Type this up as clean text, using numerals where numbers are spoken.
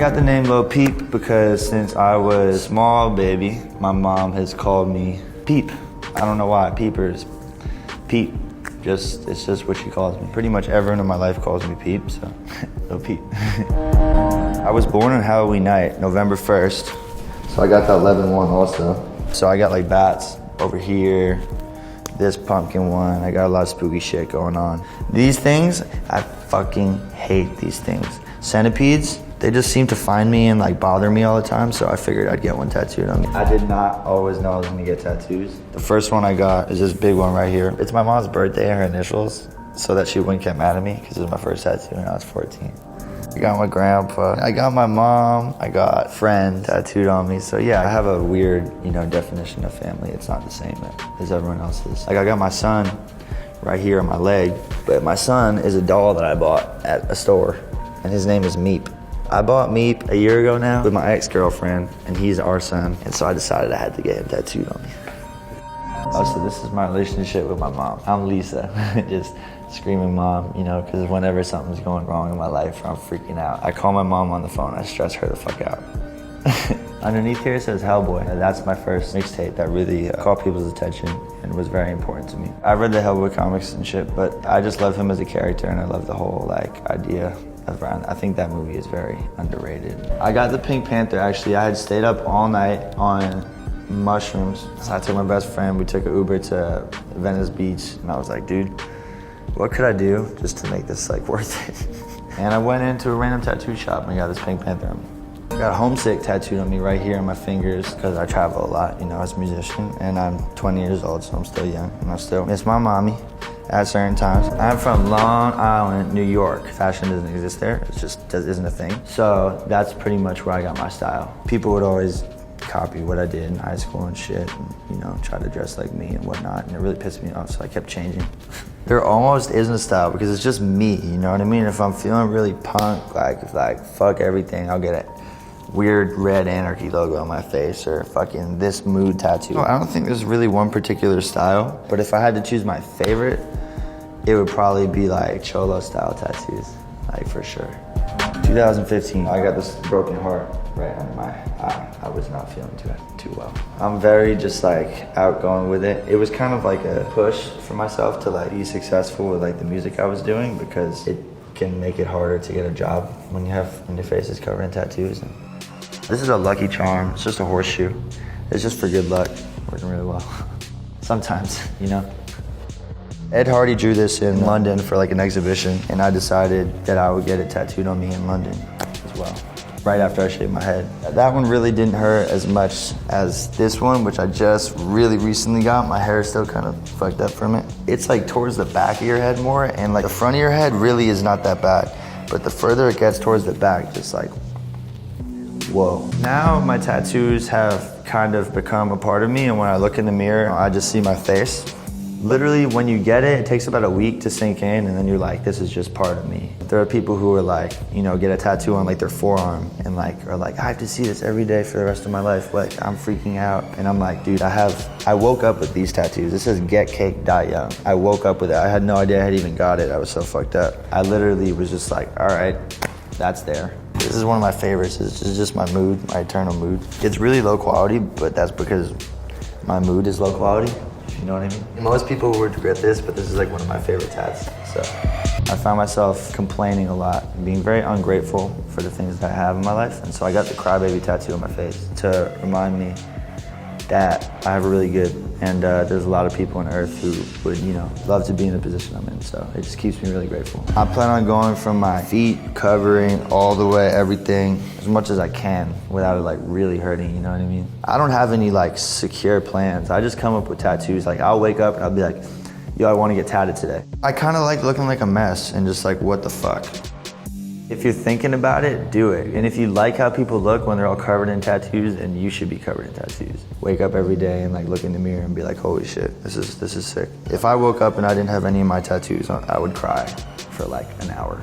Got the name Lil Peep because since I was a small baby, my mom has called me Peep. I don't know why, Peepers, Peep. It's just what she calls me. Pretty much everyone in my life calls me Peep, so Lil Peep. I was born on Halloween night, November 1st. So I got that 11-1 also. So I got like bats over here, this pumpkin one. I got a lot of spooky shit going on. These things, I fucking hate these things. Centipedes, they just seem to find me and like bother me all the time, so I figured I'd get one tattooed on me. I did not always know I was gonna get tattoos. The first one I got is this big one right here. It's my mom's birthday, her initials, so that she wouldn't get mad at me, because it was my first tattoo when I was 14. I got my grandpa, I got my mom, I got friend tattooed on me. So yeah, I have a weird, definition of family. It's not the same as everyone else's. Like I got my son right here on my leg, but my son is a doll that I bought at a store, and his name is Meep. I bought Meep a year ago now with my ex-girlfriend, and he's our son, and so I decided I had to get him tattooed on me. Oh, so this is my relationship with my mom. I'm Lisa, just screaming mom, because whenever something's going wrong in my life or I'm freaking out, I call my mom on the phone, I stress her the fuck out. Underneath here it says Hellboy. That's my first mixtape that really caught people's attention and was very important to me. I read the Hellboy comics and shit, but I just love him as a character, and I love the whole idea around. I think that movie is very underrated. I got the Pink Panther actually. I had stayed up all night on mushrooms. So I took my best friend, we took an Uber to Venice Beach, and I was like, dude, what could I do just to make this worth it? And I went into a random tattoo shop and I got this Pink Panther on me. I got Homesick tattooed on me right here on my fingers because I travel a lot, as a musician, and I'm 20 years old, so I'm still young, and I still miss my mommy at certain times. I'm from Long Island, New York. Fashion doesn't exist there, it just isn't a thing. So that's pretty much where I got my style. People would always copy what I did in high school and shit, and try to dress like me and whatnot, and it really pissed me off, so I kept changing. There almost isn't a style because it's just me, you know what I mean? If I'm feeling really punk, like fuck everything, I'll get a weird red anarchy logo on my face or fucking this mood tattoo. I don't think there's really one particular style, but if I had to choose my favorite, it would probably be cholo style tattoos, for sure. 2015, I got this broken heart right under my eye. I was not feeling too well. I'm very just outgoing with it. It was kind of like a push for myself to be successful with the music I was doing, because it can make it harder to get a job when your face is covered in tattoos. And this is a lucky charm. It's just a horseshoe. It's just for good luck. Working really well. Sometimes, Ed Hardy drew this in London for an exhibition, and I decided that I would get it tattooed on me in London as well, right after I shaved my head. That one really didn't hurt as much as this one, which I just really recently got. My hair is still kind of fucked up from it. It's towards the back of your head more, and the front of your head really is not that bad, but the further it gets towards the back, just whoa. Now my tattoos have kind of become a part of me, and when I look in the mirror, I just see my face. Literally, when you get it, it takes about a week to sink in, and then you're this is just part of me. There are people who are get a tattoo on their forearm and are I have to see this every day for the rest of my life. I'm freaking out. And I'm dude, I woke up with these tattoos. It says get cake, die young. I woke up with it. I had no idea I had even got it. I was so fucked up. I literally was just all right, that's there. This is one of my favorites. It's just my mood, my eternal mood. It's really low quality, but that's because my mood is low quality. You know what I mean? Most people would regret this, but this is one of my favorite tats. So I found myself complaining a lot and being very ungrateful for the things that I have in my life. And so I got the crybaby tattoo on my face to remind me that I have a really good, and there's a lot of people on earth who would, love to be in the position I'm in. So it just keeps me really grateful. I plan on going from my feet, covering all the way, everything, as much as I can without it really hurting, you know what I mean? I don't have any secure plans. I just come up with tattoos. I'll wake up and I'll be yo, I want to get tatted today. I kind of looking like a mess and just what the fuck. If you're thinking about it, do it. And if you like how people look when they're all covered in tattoos, then you should be covered in tattoos. Wake up every day and look in the mirror and be holy shit, this is sick. If I woke up and I didn't have any of my tattoos on, I would cry for an hour.